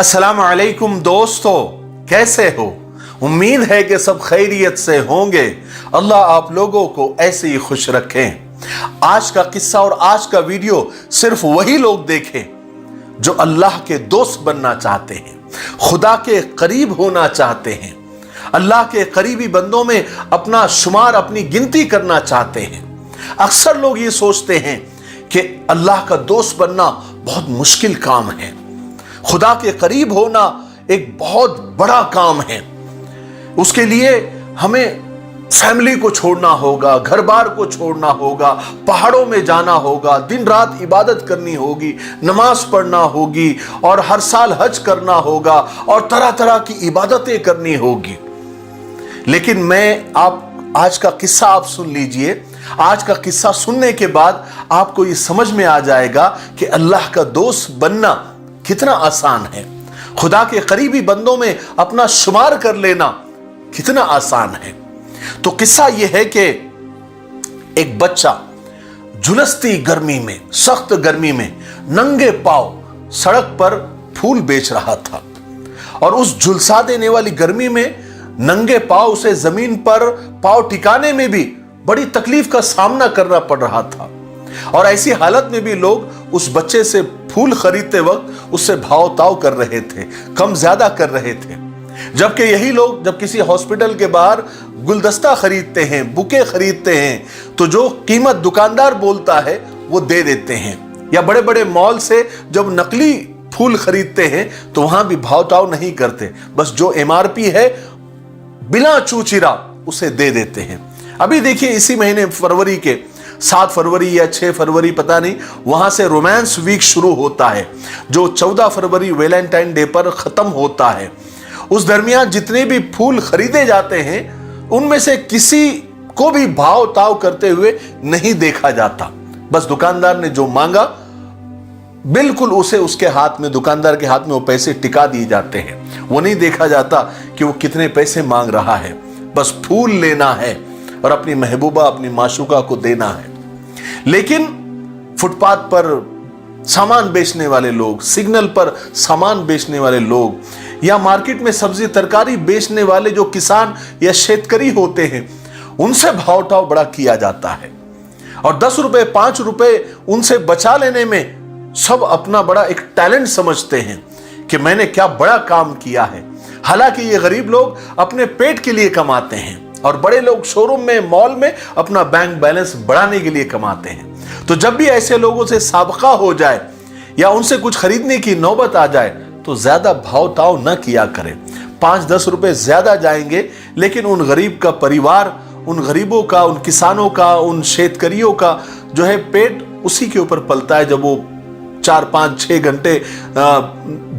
अस्सलामु अलैकुम दोस्तों, कैसे हो? उम्मीद है कि सब खैरियत से होंगे। अल्लाह आप लोगों को ऐसे ही खुश रखें। आज का किस्सा और आज का वीडियो सिर्फ वही लोग देखें जो अल्लाह के दोस्त बनना चाहते हैं, खुदा के करीब होना चाहते हैं, अल्लाह के करीबी बंदों में अपना शुमार, अपनी गिनती करना चाहते हैं। अक्सर लोग ये सोचते हैं कि अल्लाह का दोस्त बनना बहुत मुश्किल काम है, खुदा के करीब होना एक बहुत बड़ा काम है। उसके लिए हमें फैमिली को छोड़ना होगा, घर बार को छोड़ना होगा, पहाड़ों में जाना होगा, दिन रात इबादत करनी होगी, नमाज पढ़ना होगी और हर साल हज करना होगा और तरह तरह की इबादतें करनी होगी। लेकिन आज का किस्सा आप सुन लीजिए। आज का किस्सा सुनने के बाद आपको ये समझ में आ जाएगा कि अल्लाह का दोस्त बनना कितना आसान है, खुदा के करीबी बंदों में अपना शुमार कर लेना कितना आसान है। तो किस्सा यह है कि एक बच्चा झुलसती गर्मी में, सख्त गर्मी में नंगे पांव सड़क पर फूल बेच रहा था और उस झुलसा देने वाली गर्मी में नंगे पांव उसे जमीन पर पांव टिकाने में भी बड़ी तकलीफ का सामना करना पड़ रहा था। और ऐसी हालत में भी लोग उस बच्चे से फूल खरीदते वक्त उससे भाव ताव कर रहे थे, कम ज्यादा कर रहे थे। जबकि यही लोग जब किसी हॉस्पिटल के बाहर गुलदस्ता खरीदते हैं, बुके खरीदते हैं, तो जो कीमत दुकानदार बोलता है वो दे देते हैं। या बड़े बड़े मॉल से जब नकली फूल खरीदते हैं तो वहां भी भाव ताव नहीं करते, बस जो MRP है बिना चूचिरा उसे दे देते हैं। अभी देखिए इसी महीने फरवरी के 7 फरवरी या 6 फरवरी पता नहीं, वहां से रोमांस वीक शुरू होता है जो 14 फरवरी वैलेंटाइन डे पर खत्म होता है। उस दरमियान जितने भी फूल खरीदे जाते हैं उनमें से किसी को भी भाव ताव करते हुए नहीं देखा जाता। बस दुकानदार ने जो मांगा बिल्कुल उसे उसके हाथ में, दुकानदार के हाथ में वो पैसे टिका दिए जाते हैं। वो नहीं देखा जाता कि वो कितने पैसे मांग रहा है, बस फूल लेना है और अपनी महबूबा, अपनी माशूका को देना है। लेकिन फुटपाथ पर सामान बेचने वाले लोग, सिग्नल पर सामान बेचने वाले लोग या मार्केट में सब्जी तरकारी बेचने वाले जो किसान या शेतकरी होते हैं उनसे भाव ताव बड़ा किया जाता है और 10 रुपए 5 रुपए उनसे बचा लेने में सब अपना बड़ा एक टैलेंट समझते हैं कि मैंने क्या बड़ा काम किया है। हालांकि ये गरीब लोग अपने पेट के लिए कमाते हैं और बड़े लोग शोरूम में, मॉल में अपना बैंक बैलेंस बढ़ाने के लिए कमाते हैं। तो जब भी ऐसे लोगों से साबका हो जाए या उनसे कुछ खरीदने की नौबत आ जाए तो ज्यादा भाव ताव न किया करें। 5-10 रुपए ज्यादा जाएंगे, लेकिन उन गरीब का परिवार, उन गरीबों का, उन किसानों का, उन शेतकरियों का जो है पेट उसी के ऊपर पलता है जब वो 4-5-6 घंटे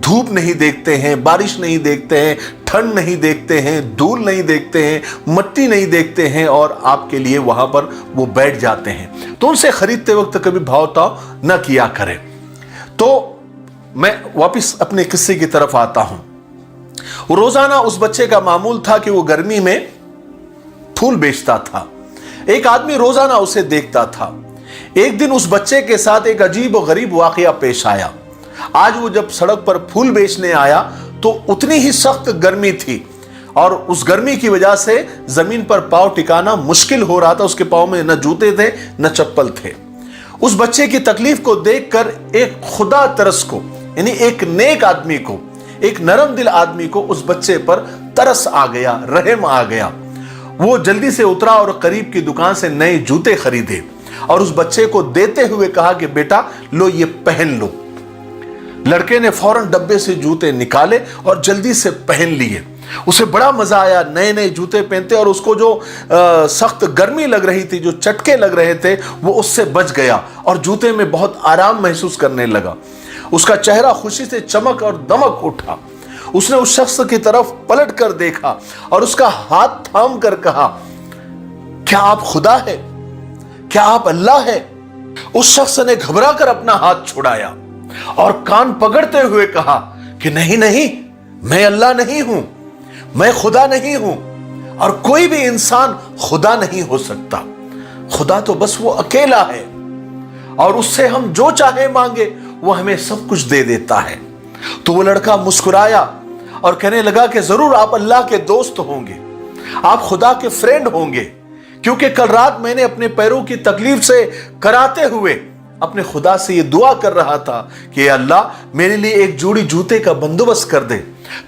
धूप नहीं देखते हैं, बारिश नहीं देखते हैं, ठंड नहीं देखते हैं, धूल नहीं देखते हैं, मट्टी नहीं देखते हैं और आपके लिए वहां पर वो बैठ जाते हैं। तो उनसे खरीदते वक्त कभी भाव ताव न किया करें। तो मैं वापस अपने किस्से की तरफ आता हूं। रोजाना उस बच्चे का मामूल था कि वो गर्मी में फूल बेचता था। एक आदमी रोजाना उसे देखता था। एक दिन उस बच्चे के साथ एक अजीब और गरीब वाकया पेश आया। आज वो जब सड़क पर फूल बेचने आया तो उतनी ही सख्त गर्मी थी और उस गर्मी की वजह से जमीन पर पांव टिकाना मुश्किल हो रहा था। उसके पांव में न जूते थे न चप्पल थे। उस बच्चे की तकलीफ को देखकर एक खुदा तरस को, यानी एक नेक आदमी को, एक नरम दिल आदमी को उस बच्चे पर तरस आ गया, रहम आ गया। वो जल्दी से उतरा और करीब की दुकान से नए जूते खरीदे और उस बच्चे को देते हुए कहा कि बेटा लो, ये पहन लो। लड़के ने फौरन डब्बे से जूते निकाले और जल्दी से पहन लिए। उसे बड़ा मजा आया नए नए जूते पहनते और उसको जो सख्त गर्मी लग रही थी, जो चटके लग रहे थे, वो उससे बच गया और जूते में बहुत आराम महसूस करने लगा। उसका चेहरा खुशी से चमक और दमक उठा। उसने उस शख्स की तरफ पलट कर देखा और उसका हाथ थाम कर कहा, क्या आप खुदा है? क्या आप अल्लाह है? उस शख्स ने घबरा कर अपना हाथ छुड़ाया और कान पकड़ते हुए कहा कि नहीं नहीं, मैं अल्लाह नहीं हूं, मैं खुदा नहीं हूं और कोई भी इंसान खुदा नहीं हो सकता। खुदा तो बस वो अकेला है और उससे हम जो चाहे मांगे वो हमें सब कुछ दे देता है। तो वो लड़का मुस्कुराया और कहने लगा कि जरूर आप अल्लाह के दोस्त होंगे, आप खुदा के फ्रेंड होंगे, क्योंकि कल रात मैंने अपने पैरों की तकलीफ से कराते हुए अपने खुदा से ये दुआ कर रहा था कि अल्लाह मेरे लिए एक जोड़ी जूते का बंदोबस्त कर दे,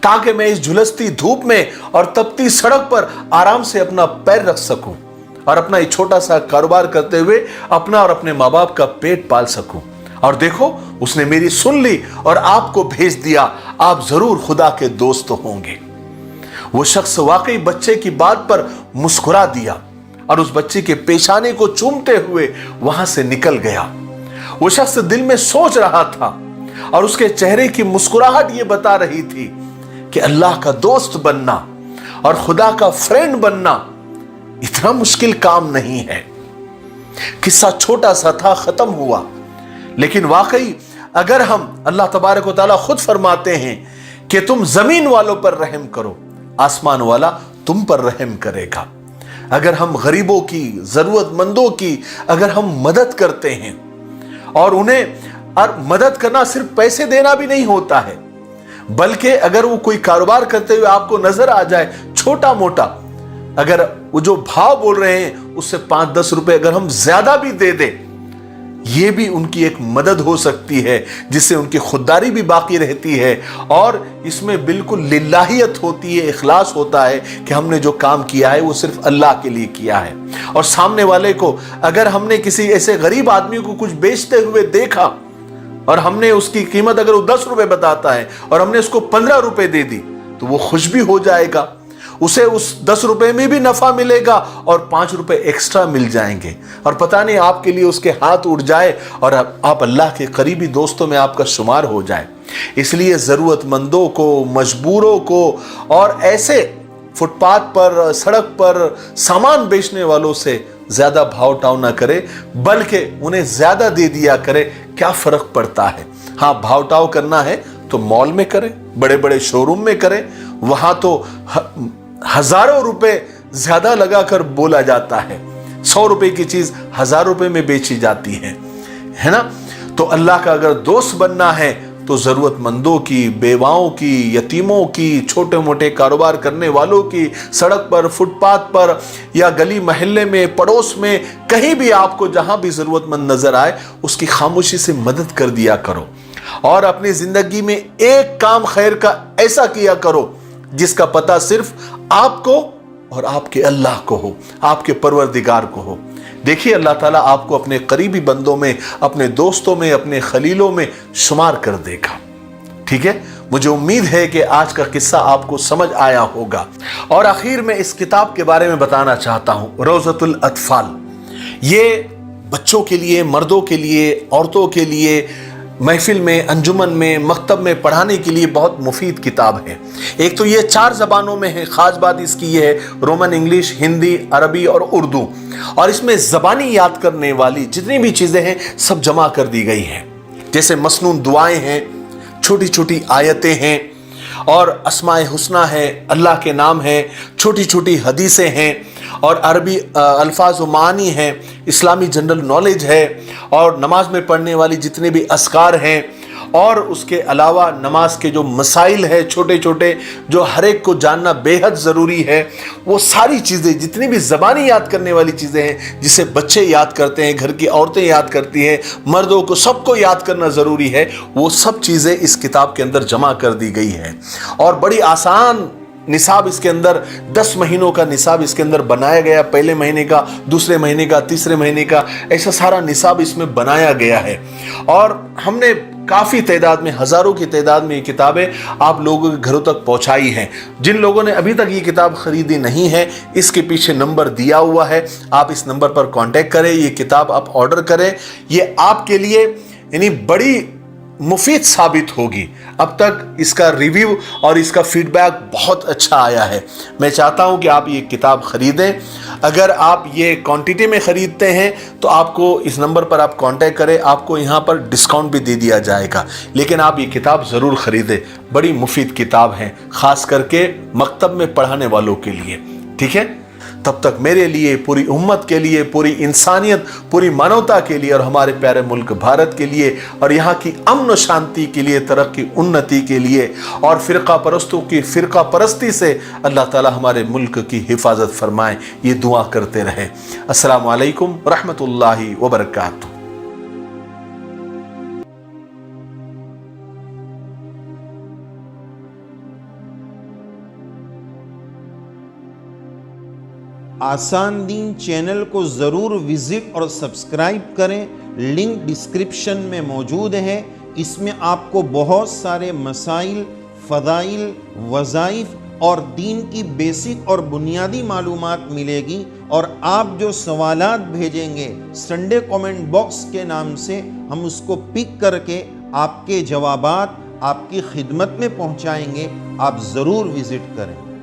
ताकि मैं इस झुलसती धूप में और तपती सड़क पर आराम से अपना पैर रख सकूं और अपना एक छोटा सा कारोबार करते हुए अपना और अपने माँ बाप का पेट पाल सकूं। और देखो, उसने मेरी सुन ली और आपको भेज दिया, आप जरूर खुदा के दोस्त होंगे। वो शख्स वाकई बच्चे की बात पर मुस्कुरा दिया और उस बच्चे के पेशाने को चूमते हुए वहां से निकल गया। वो शख्स दिल में सोच रहा था और उसके चेहरे की मुस्कुराहट ये बता रही थी कि अल्लाह का दोस्त बनना और खुदा का फ्रेंड बनना इतना मुश्किल काम नहीं है। किस्सा छोटा सा था, खत्म हुआ, लेकिन वाकई अगर हम, अल्लाह तबारक व तआला खुद फरमाते हैं कि तुम जमीन वालों पर रहम करो, आसमान वाला तुम पर रहम करेगा। अगर हम गरीबों की, जरूरतमंदों की अगर हम मदद करते हैं, और उन्हें, और मदद करना सिर्फ पैसे देना भी नहीं होता है, बल्कि अगर वो कोई कारोबार करते हुए आपको नजर आ जाए छोटा मोटा, अगर वो जो भाव बोल रहे हैं उससे 5-10 रुपए अगर हम ज्यादा भी दे दें, ये भी उनकी एक मदद हो सकती है, जिससे उनकी खुददारी भी बाकी रहती है और इसमें बिल्कुल लिल्लाहियत होती है, इखलास होता है कि हमने जो काम किया है वो सिर्फ अल्लाह के लिए किया है। और सामने वाले को, अगर हमने किसी ऐसे गरीब आदमी को कुछ बेचते हुए देखा और हमने उसकी कीमत, अगर वो 10 रुपए बताता है और हमने उसको 15 रुपए दे दी, तो वो खुश भी हो जाएगा, उसे उस 10 रुपए में भी नफा मिलेगा और 5 रुपए एक्स्ट्रा मिल जाएंगे, और पता नहीं आपके लिए उसके हाथ उड़ जाए और आप अल्लाह के करीबी दोस्तों में आपका शुमार हो जाए। इसलिए जरूरतमंदों को, मजबूरों को और ऐसे फुटपाथ पर, सड़क पर सामान बेचने वालों से ज्यादा भाव टाव ना करे, बल्कि उन्हें ज्यादा दे दिया करे। क्या फर्क पड़ता है? हाँ, भाव टाव करना है तो मॉल में करें, बड़े बड़े शोरूम में करें, वहां तो हजारों रुपए ज्यादा लगाकर बोला जाता है, 100 रुपए की चीज 1000 रुपए में बेची जाती है ना। तो अल्लाह का अगर दोस्त बनना है तो जरूरतमंदों की, बेवाओं की, यतीमों की, छोटे मोटे कारोबार करने वालों की, सड़क पर, फुटपाथ पर या गली मोहल्ले में, पड़ोस में, कहीं भी आपको जहां भी जरूरतमंद नजर आए उसकी खामोशी से मदद कर दिया करो। और अपनी जिंदगी में एक काम खैर का ऐसा किया करो जिसका पता सिर्फ आपको और आपके अल्लाह को हो, आपके परवरदिगार को हो। देखिए, अल्लाह ताला आपको अपने करीबी बंदों में, अपने दोस्तों में, अपने खलीलों में शुमार कर देगा। ठीक है, मुझे उम्मीद है कि आज का किस्सा आपको समझ आया होगा। और आखिर में इस किताब के बारे में बताना चाहता हूं, रौज़तुल अत्फाल। ये बच्चों के लिए, मर्दों के लिए, औरतों के लिए, महफिल में, अंजुमन में, मकतब में पढ़ाने के लिए बहुत मुफीद किताब है। एक तो ये 4 ज़बानों में है, ख़ास बात इसकी ये है, रोमन, इंग्लिश, हिंदी, अरबी और उर्दू। और इसमें ज़बानी याद करने वाली जितनी भी चीज़ें हैं सब जमा कर दी गई हैं। जैसे मसनून दुआएं हैं, छोटी छोटी आयतें हैं, और अस्माए हुस्ना है, अल्लाह के नाम हैं, छोटी छोटी हदीसें हैं, और अरबी अल्फाज व मानी हैं, इस्लामी जनरल नॉलेज है, और नमाज में पढ़ने वाली जितने भी अस्कार हैं, और उसके अलावा नमाज के जो मसाइल है छोटे छोटे, जो हर एक को जानना बेहद ज़रूरी है, वो सारी चीज़ें, जितनी भी ज़बानी याद करने वाली चीज़ें हैं, जिसे बच्चे याद करते हैं, घर की औरतें याद करती हैं, मर्दों को, सबको याद करना ज़रूरी है, वो सब चीज़ें इस किताब के अंदर जमा कर दी गई है। और बड़ी आसान निसाब इसके अंदर, 10 महीनों का निसाब इसके अंदर बनाया गया, पहले महीने का, दूसरे महीने का, तीसरे महीने का, ऐसा सारा निसाब इसमें बनाया गया है। और हमने काफ़ी तादाद में, हज़ारों की तादाद में ये किताबें आप लोगों के घरों तक पहुंचाई हैं। जिन लोगों ने अभी तक ये किताब ख़रीदी नहीं है, इसके पीछे नंबर दिया हुआ है, आप इस नंबर पर कांटेक्ट करें, ये किताब आप ऑर्डर करें। ये आपके लिए यानी बड़ी मुफीद साबित होगी। अब तक इसका रिव्यू और इसका फीडबैक बहुत अच्छा आया है। मैं चाहता हूं कि आप ये किताब ख़रीदें। अगर आप ये क्वांटिटी में ख़रीदते हैं तो आपको इस नंबर पर आप कांटेक्ट करें, आपको यहाँ पर डिस्काउंट भी दे दिया जाएगा। लेकिन आप ये किताब ज़रूर ख़रीदें, बड़ी मुफीद किताब है, ख़ास करके मकतब में पढ़ाने वालों के लिए। ठीक है, तब तक मेरे लिए, पूरी उम्मत के लिए, पूरी इंसानियत, पूरी मानवता के लिए और हमारे प्यारे मुल्क भारत के लिए और यहाँ की अमन और शांति के लिए, तरक्की उन्नति के लिए और फ़िरका परस्तों की फ़िरका परस्ती से अल्लाह ताला हमारे मुल्क की हिफाजत फरमाए, ये दुआ करते रहे। अस्सलामु अलैकुम रहमतुल्लाहि व बरकातुहू। आसान दीन चैनल को ज़रूर विज़िट और सब्सक्राइब करें। लिंक डिस्क्रिप्शन में मौजूद है। इसमें आपको बहुत सारे मसाइल, फ़दाइल, वज़ाइफ और दीन की बेसिक और बुनियादी मालूमात मिलेगी। और आप जो सवालात भेजेंगे संडे कमेंट बॉक्स के नाम से, हम उसको पिक करके आपके जवाबात आपकी खिदमत में पहुंचाएंगे। आप ज़रूर विज़िट करें।